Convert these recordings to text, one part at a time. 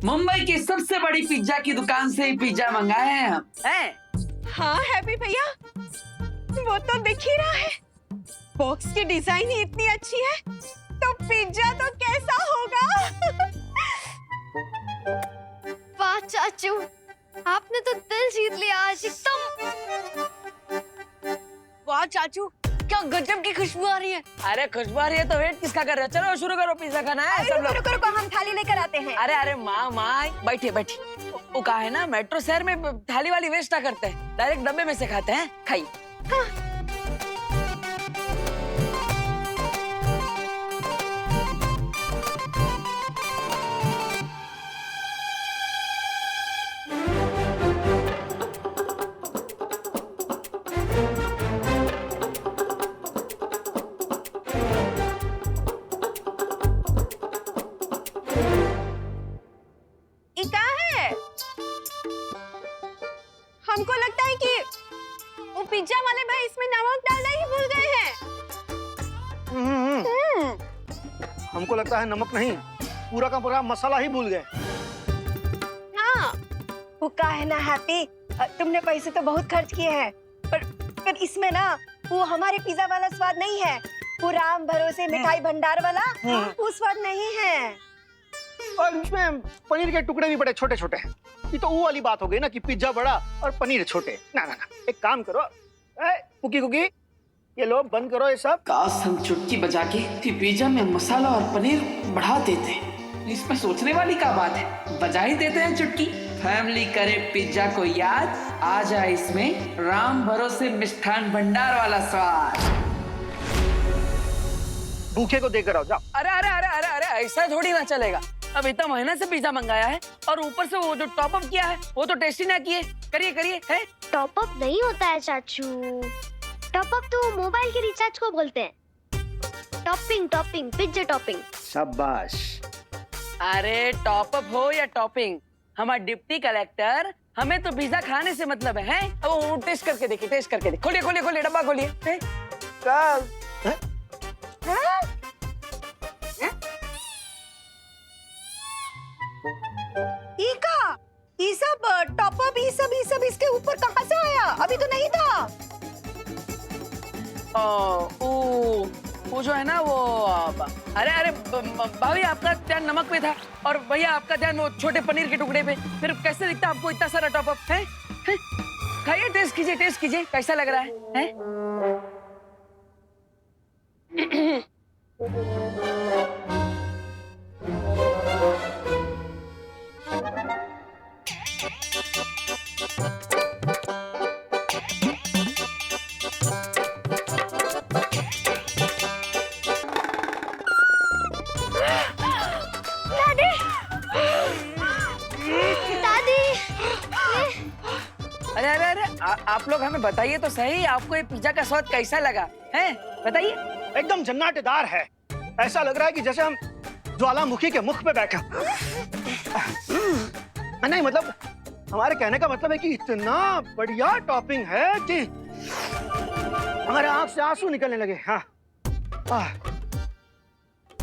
मुंबई की सबसे बड़ी पिज्जा की दुकान से ही पिज्जा मंगाए हैं हम। हैं? हाँ हैप्पी भैया, वो तो दिख ही रहा है। बॉक्स की डिजाइन ही इतनी अच्छी है, तो पिज्जा तो कैसा होगा। वाह चाचू, आपने तो दिल जीत लिया आज एकदम। वाह चाचू, क्या गजब की खुशबू आ रही है। अरे खुशबू आ रही है तो वेट किसका कर रहे हो? चलो शुरू करो, पिज्जा खाना है सब लोग। रुको रुको, हम थाली लेकर आते हैं। अरे माँ बैठिए बैठिए। वो कहा है ना, मेट्रो शहर में थाली वाली वेस्ट ना करते हैं, डायरेक्ट डब्बे में से खाते हैं। खाइए। हाँ। हमको लगता है कि वो पिज्जा वाले भाई इसमें नमक डालना ही भूल गए हैं। हमको लगता है नमक नहीं, पूरा का पूरा मसाला ही भूल गए। हाँ, वो का है ना हैप्पी, तुमने पैसे तो बहुत खर्च किए हैं, पर इसमें ना वो हमारे पिज्जा वाला स्वाद नहीं है। वो राम भरोसे मिठाई भंडार वाला वो स्वाद नहीं है। और इसमें पनीर के टुकड़े भी बड़े छोटे छोटे हैं। ये तो वो वाली बात हो गई ना कि पिज्जा बड़ा और पनीर छोटे। ना ना ना, एक काम करो, कुकी कुकी, ये लो बंद करो ये सब। काश हम चुटकी बजा के पिज्जा में मसाला और पनीर बढ़ा देते। इसमें सोचने वाली क्या बात है, बजा ही देते हैं चुटकी। फैमिली करे पिज्जा को याद, आ जाए इसमें राम भरोसे मिष्ठान भंडार वाला स्वाद। भूखे को देकर आओ, जाओ। अरे अरे अरे अरे अरे, ऐसा थोड़ी ना चलेगा। अब इतना महीने से पिज्जा मंगाया है और ऊपर से वो जो टॉप अप किया है वो तो टेस्ट ही ना किए। करिए करिए। है टॉप अप नहीं होता है चाचू, टॉप अप तो मोबाइल के रिचार्ज को बोलते हैं। Topping topping, pizza topping. शाबाश। अरे टॉप अप हो या टॉपिंग, हमारा डिप्टी कलेक्टर, हमें तो पिज्जा खाने से मतलब है। अब वो टेस्ट करके देखिए, टेस्ट करके देखिए। खोलिए खोलिए खोलिए, डब्बा खोलिए। ये सब टॉप अप ये सब इसके ऊपर कहाँ से आया? अभी तो नहीं था। वो जो है ना वो, अरे अरे भाभी, आपका ध्यान नमक पे था और भैया आपका ध्यान वो छोटे पनीर के टुकड़े पे। फिर कैसे दिखता आपको इतना सारा टॉप अप है? खाइए, टेस्ट कीजिए कैसा लग रहा है? अरे अरे अरे, आप लोग हमें बताइए तो सही, आपको ये पिज्जा का स्वाद कैसा लगा है? बताइए। एकदम जन्नतदार है। ऐसा लग रहा है कि जैसे हम ज्वालामुखी के मुख पे बैठे। नहीं मतलब, हमारे कहने का मतलब है कि इतना बढ़िया टॉपिंग है कि हमारे आंख से आंसू निकलने लगे। हाँ,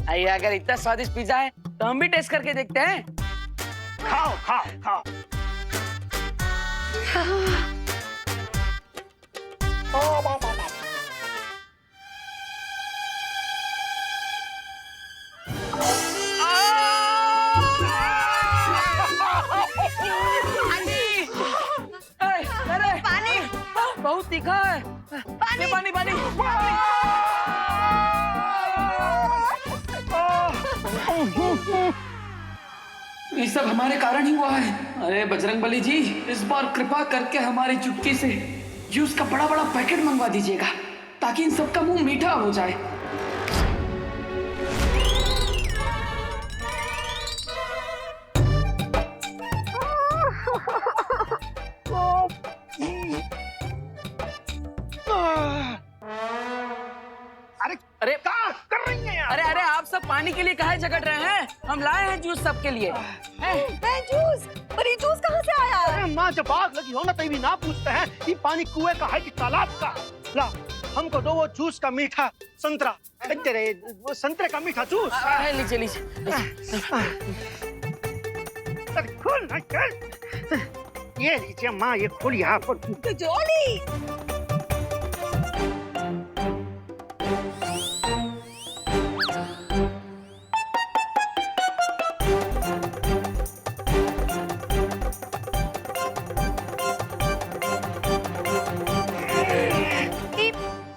आइए, अगर इतना स्वादिष्ट पिज्जा है तो हम भी टेस्ट करके देखते हैं। खाओ खाओ खाओ। अरे पानी, बहुत तीखा है। पानी पानी पानी। ये सब हमारे कारण ही हुआ है। अरे बजरंगबली जी, इस बार कृपा करके हमारी चुटकी से जूस का बड़ा बड़ा पैकेट मंगवा दीजिएगा, ताकि इन सबका मुंह मीठा हो जाए। अरे क्या कर रही हैं आप? अरे अरे, आप सब पानी के लिए काहे झगड़ रहे हैं? हम लाए हैं जूस सबके लिए। जूस? पर ये जूस कहाँ से आया? अरे माँ, जब आग लगी हो ना तभी ना पूछते हैं कि पानी कुएं का है कि तालाब का। ला, हमको दो वो जूस का मीठा संतरा। तेरे वो संतरे का मीठा जूस। लीजिए लीजिए। अरे खोल ना चल। ये लीजिए माँ, ये खोल यहाँ पर। जोली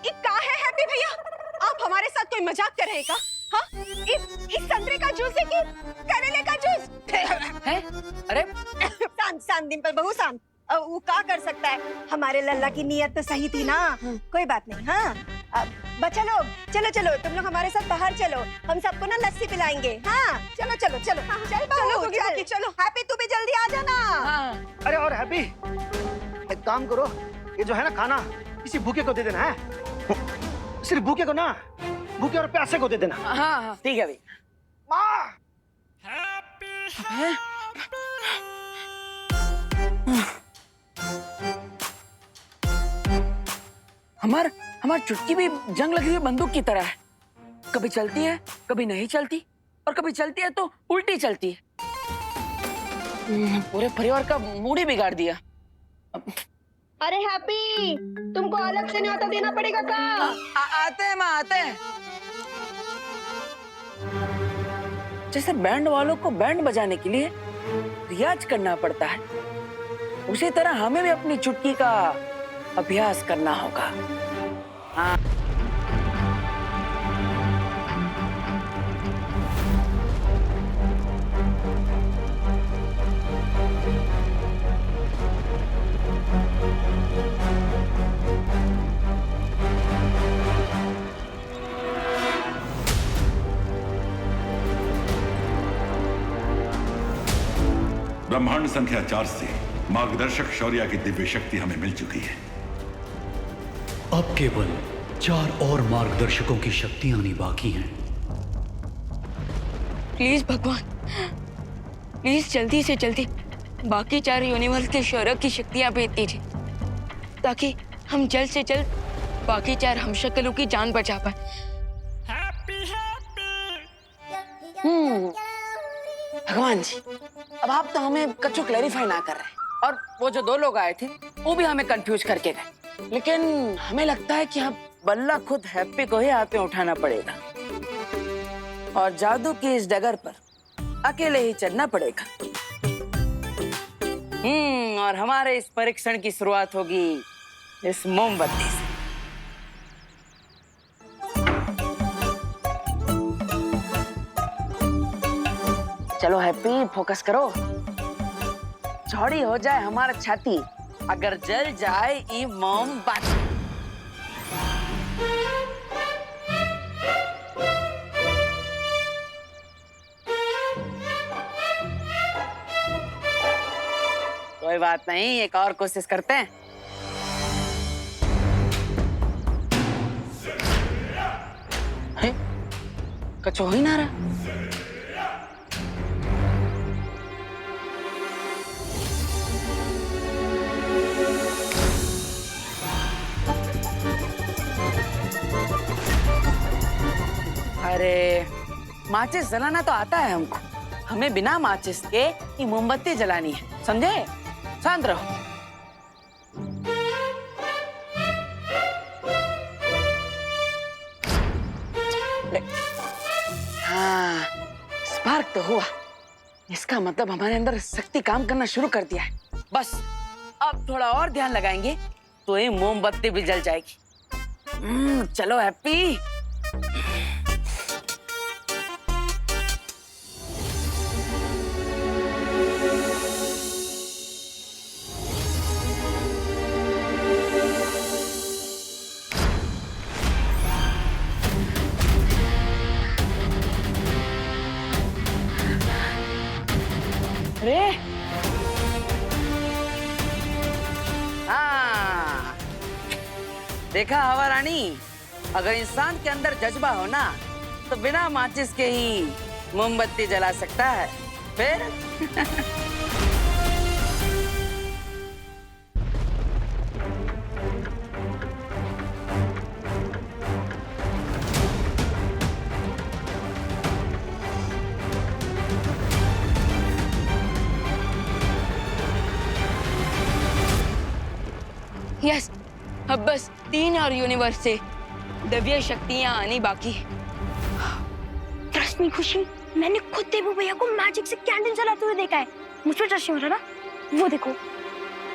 ये का है हैप्पी भैया? आप हमारे साथ कोई मजाक कर रहे हैं का? हाँ? इस संतरे का जूस है कि करेले का जूस? है? अरे शांत शांत डिम्पल बहू शांत। वो का कर सकता है? हमारे लल्ला की नीयत तो सही थी ना। कोई बात नहीं। हाँ बच्चा लोग, चलो चलो तुम लोग हमारे साथ बाहर चलो, हम सबको ना लस्सी पिलाएंगे। हाँ चलो चलो चलो चल बहू चल। चलो हैप्पी तू भी जल्दी आ जाना। हाँ अरे और हैप्पी, एक काम करो, ये जो है ना खाना किसी भूखे को दे देना है। सिर्फ भूखे को ना, भूखे और प्यासे को दे देना। हाँ हाँ ठीक है भाई। माँ हैं? हमार चुटकी भी जंग लगी हुई बंदूक की तरह है। कभी चलती है, कभी नहीं चलती, और कभी चलती है तो उल्टी चलती है। पूरे परिवार का मूड ही बिगाड़ दिया। अरे हैप्पी, तुमको अलग से न्योता देना पड़ेगा का? आते हैं माँ, आते हैं। जैसे बैंड वालों को बैंड बजाने के लिए रियाज करना पड़ता है, उसी तरह हमें भी अपनी चुटकी का अभ्यास करना होगा। हाँ। ब्रह्मांड संख्या 4 से मार्गदर्शक शौर्य की दिव्य शक्ति हमें मिल चुकी है। अब केवल 4 और मार्गदर्शकों की शक्तियां आनी बाकी हैं। प्लीज भगवान, प्लीज जल्दी से जल्दी बाकी 4 यूनिवर्स के शौर्य की शक्तियां भेज दीजिए, ताकि हम जल्द से जल्द बाकी 4 हमशक्लों की जान बचा पाए। भगवान जी, अब आप तो हमें कच्चू क्लैरिफाई ना कर रहे, और वो जो 2 लोग आए थे वो भी हमें कंफ्यूज करके गए। लेकिन हमें लगता है कि अब बल्ला खुद हैप्पी को ही हाथ में उठाना पड़ेगा, और जादू की इस डगर पर अकेले ही चलना पड़ेगा। और हमारे इस परीक्षण की शुरुआत होगी इस मोमबत्ती से। चलो हैप्पी, फोकस करो। चौड़ी हो जाए हमारा छाती, अगर जल जाए ये मोमबत्ती। कोई बात नहीं, एक और कोशिश करते हैं। कच्चू हो ही ना रहा। अरे माचिस जलाना तो आता है हमको, हमें बिना माचिस के ये मोमबत्ती जलानी है, समझे? शांत रहो। हाँ, स्पार्क तो हुआ। इसका मतलब हमारे अंदर शक्ति काम करना शुरू कर दिया है। बस अब थोड़ा और ध्यान लगाएंगे तो ये मोमबत्ती भी जल जाएगी। चलो हैप्पी। अरे हाँ, देखा हवा रानी, अगर इंसान के अंदर जज्बा हो ना तो बिना माचिस के ही मोमबत्ती जला सकता है। फिर यस, अब बस 3 और यूनिवर्स से दिव्य शक्तियां आनी बाकी है। ट्रस्ट मी खुशी, मैंने खुद देवू भैया को मैजिक से कैंडल जलाते हुए देखा है। मुझ पे ट्रस्ट नहीं हो रहा ना? वो देखो।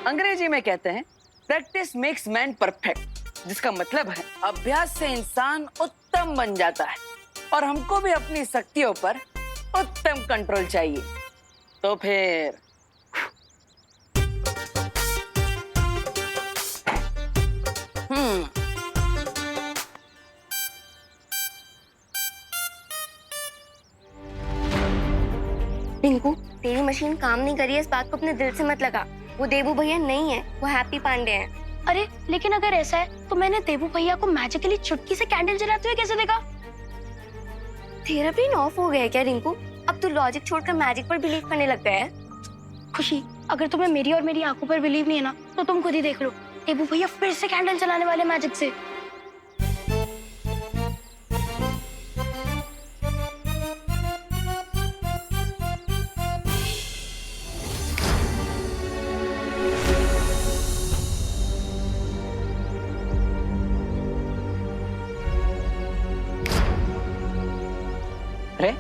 अंग्रेजी में कहते हैं प्रैक्टिस मेक्स मैन परफेक्ट, जिसका मतलब है अभ्यास से इंसान उत्तम बन जाता है। और हमको भी अपनी शक्तियों पर उत्तम कंट्रोल चाहिए। तो फिर रिंकू, तेरी मशीन काम नहीं करी है, इस बात को अपने दिल से मत लगा। वो देवू भैया नहीं है, वो हैप्पी पांडे हैं। अरे लेकिन अगर ऐसा है तो मैंने देवू भैया को मैजिकली चुटकी से कैंडल जलाते हुए कैसे देखा? तेरा ब्रेन ऑफ हो गया है क्या रिंकू? अब तू लॉजिक छोड़कर मैजिक पर बिलीव करने लग गया है। खुशी, अगर तुम्हें मेरी और मेरी आंखों पर बिलीव नहीं है ना, तो तुम खुद ही देख लो। देवू भैया फिर से कैंडल जलाने वाले मैजिक से। अरे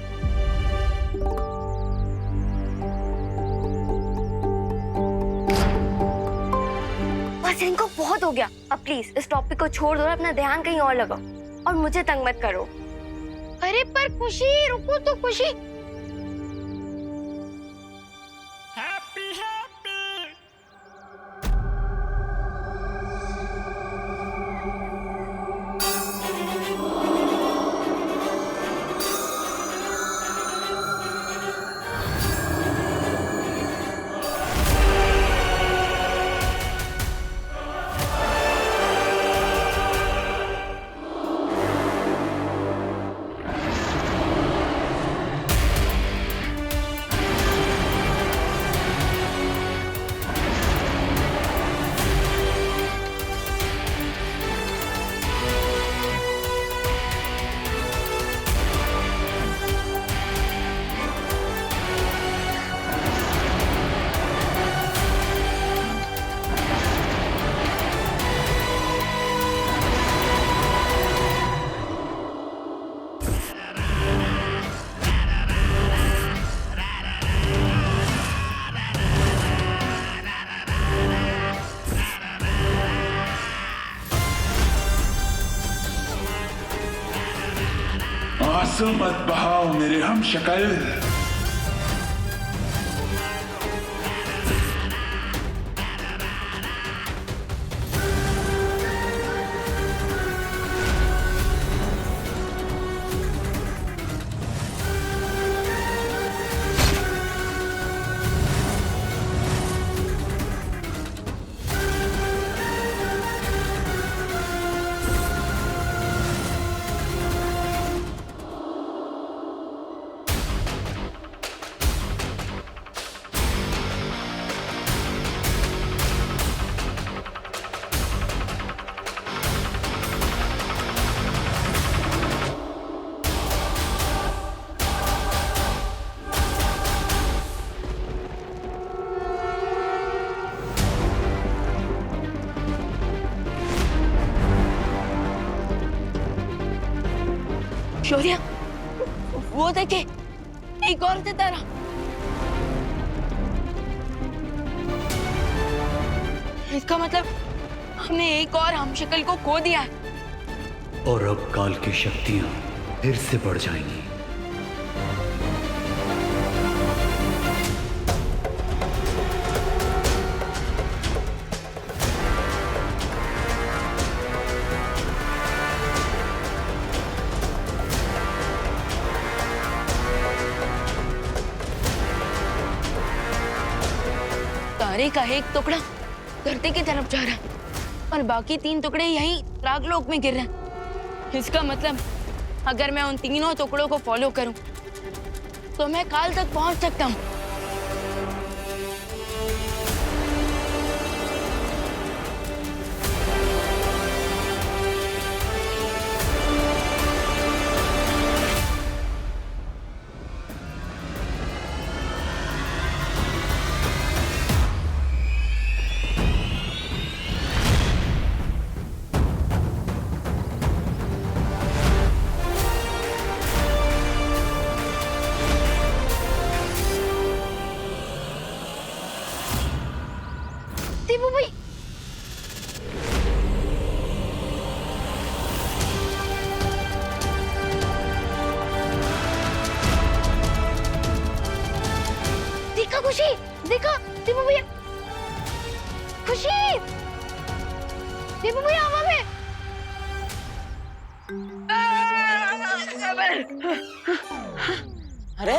बस इनको बहुत हो गया। अब प्लीज इस टॉपिक को छोड़ दो और अपना ध्यान कहीं और लगाओ और मुझे तंग मत करो। अरे पर खुशी, रुको तो खुशी। आंसू मत बहाओ मेरे हम शक्ल। शौर्य, वो देखे, एक और सितारा। इसका मतलब हमने एक और हमशक्ल को खो दिया है। और अब काल की शक्तियां फिर से बढ़ जाएंगी। तारे का एक टुकड़ा धरती की तरफ जा रहा है और बाकी 3 टुकड़े यहीं रागलोक में गिर रहे हैं। इसका मतलब अगर मैं उन तीनों टुकड़ों को फॉलो करूं तो मैं काल तक पहुंच सकता हूं। खुशी देखा, देबू भैया, खुशी, देबू भैया हवा में। अरे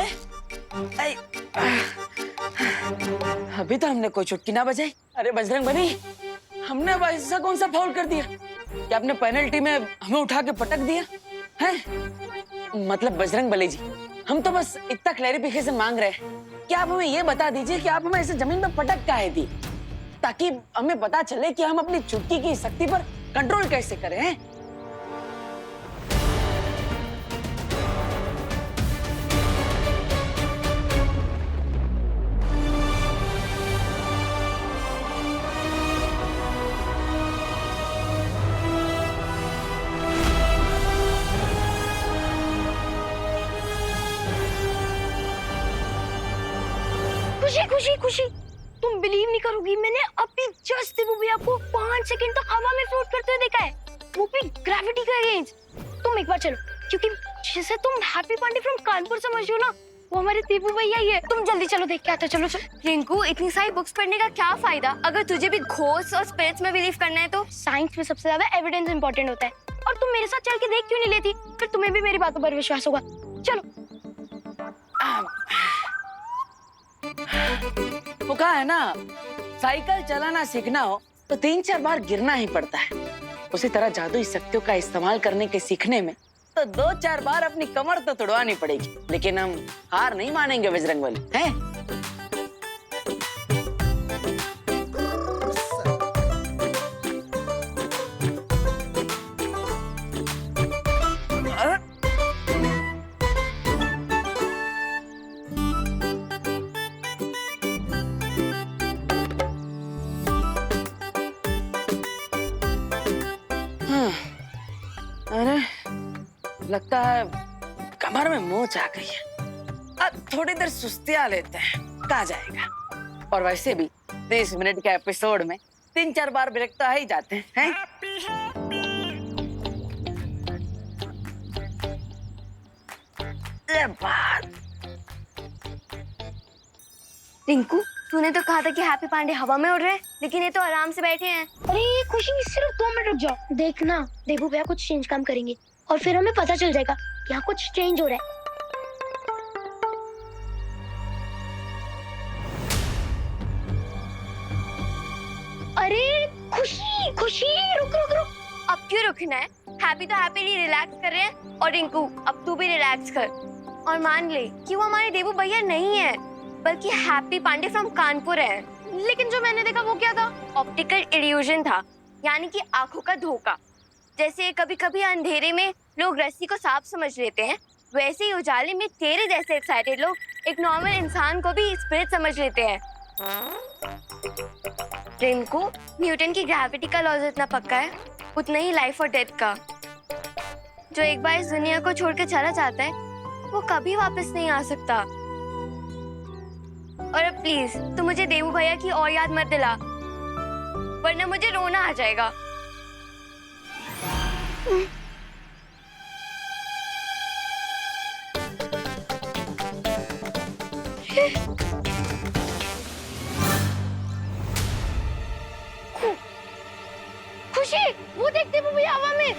अभी तो हमने कोई चुटकी ना बजाई। अरे बजरंगबली, हमने अब ऐसा कौन सा फाउल कर दिया कि आपने पेनल्टी में हमें उठा के पटक दिया है? मतलब बजरंगबली जी, हम तो बस इतना क्लैरिफिकेशन मांग रहे हैं कि आप हमें ये बता दीजिए कि आप हमें ऐसे जमीन पर पटक काहे दी, ताकि हमें पता चले कि हम अपनी चुटकी की शक्ति पर कंट्रोल कैसे करें हैं? खुशी खुशी खुशी, तुम बिलीव नहीं करोगी, मैंने अभी जस्ट देबू भैया को 5 सेकंड तक हवा में फ्लोट करते हुए देखा है, वो भी ग्रेविटी के अगेंस्ट। तुम एक बार चलो, क्योंकि जिसे तुम हैप्पी पांडे फ्रॉम कानपुर समझ हो ना, वो हमारे देबू भैया ही है। तुम जल्दी चलो, देख के आते। चलो चलो। रिंकू, इतनी सारी बुक्स पढ़ने का क्या फायदा अगर तुझे भी घोस्ट और स्पिरिट्स में बिलीव करना है तो? साइंस में सबसे ज्यादा एविडेंस इंपॉर्टेंट होता है, और तुम मेरे साथ चल के देख क्यों नहीं लेती? फिर तुम्हें भी मेरी बातों पर विश्वास होगा। चलो। वो कहा है ना, साइकिल चलाना सीखना हो तो 3-4 बार गिरना ही पड़ता है। उसी तरह जादुई शक्तियों का इस्तेमाल करने के सीखने में तो 2-4 बार अपनी कमर तो तुड़वानी पड़ेगी, लेकिन हम हार नहीं मानेंगे बजरंगबली, हैं? अरे लगता है कमर में मोच आ गई है। अब थोड़ी देर सुस्तिया लेते हैं, कहा जाएगा। और वैसे भी 30 मिनट के एपिसोड में 3-4 बार ब्रेक तो आ ही जाते हैं। रिंकू, तूने तो कहा था कि हैप्पी पांडे हवा में उड़ रहे हैं, लेकिन ये तो आराम से बैठे हैं। अरे खुशी, सिर्फ 2 मिनट रुक जाओ। देखना, देबू भैया कुछ चेंज काम करेंगे और फिर हमें पता चल जाएगा कि यहाँ कुछ चेंज हो रहा है। अरे खुशी खुशी, रुक रुक रुक। अब क्यों रुकना है? हैप्पी तो हैप्पीली रिलैक्स कर रहे हैं, और रिंकू अब तू भी रिलैक्स कर और मान ले कि वो हमारे देबू भैया नहीं है, बल्कि हैप्पी पांडे फ्रॉम कानपुर है। लेकिन जो मैंने देखा वो क्या था? ऑप्टिकल इल्यूजन था, यानी कि आंखों का धोखा। जैसे कभी कभी अंधेरे में लोग रस्सी को सांप समझ लेते हैं, वैसे ही उजाले में तेरे जैसे एक्साइटेड लोग एक नॉर्मल इंसान को भी स्पिरिट समझ लेते हैं। रिंकू, न्यूटन की ग्रेविटी का लॉ जितना पक्का है, उतना ही लाइफ और डेथ का। जो एक बार इस दुनिया को छोड़ के चला जाता है, वो कभी वापस नहीं आ सकता। और प्लीज तू मुझे देबू भैया की और याद मत दिला, वरना मुझे रोना आ जाएगा। खुशी, वो देख देबू भैया हवा में।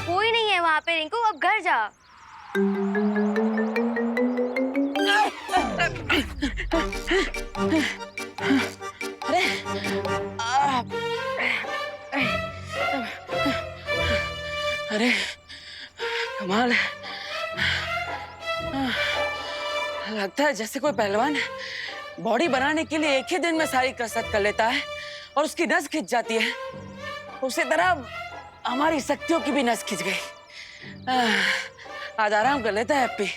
कोई नहीं है वहाँ पे रिंकू, अब घर जा। अरे अरे कमाल है, लगता है जैसे कोई पहलवान बॉडी बनाने के लिए एक ही दिन में सारी कसरत कर लेता है और उसकी नस खिंच जाती है। उसी तरह हमारी शक्तियों की भी नस खिंच गई। आज आराम कर लेता है हैप्पी,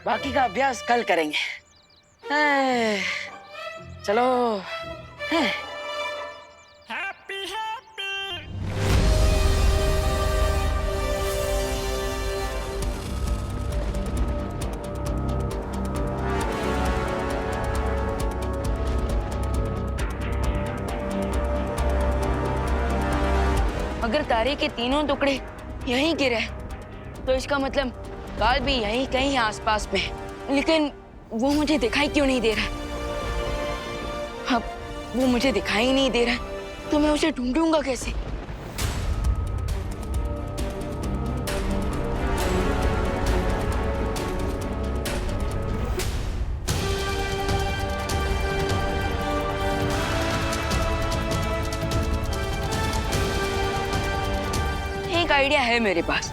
बाकी का अभ्यास कल करेंगे। चलो। अगर तारे के तीनों टुकड़े यहीं गिरे हैं, तो इसका मतलब काल भी यहीं कहीं आसपास में है। लेकिन वो मुझे दिखाई क्यों नहीं दे रहा है? अब वो मुझे दिखाई नहीं दे रहा है, तो मैं उसे ढूंढूंगा कैसे? एक आइडिया है मेरे पास।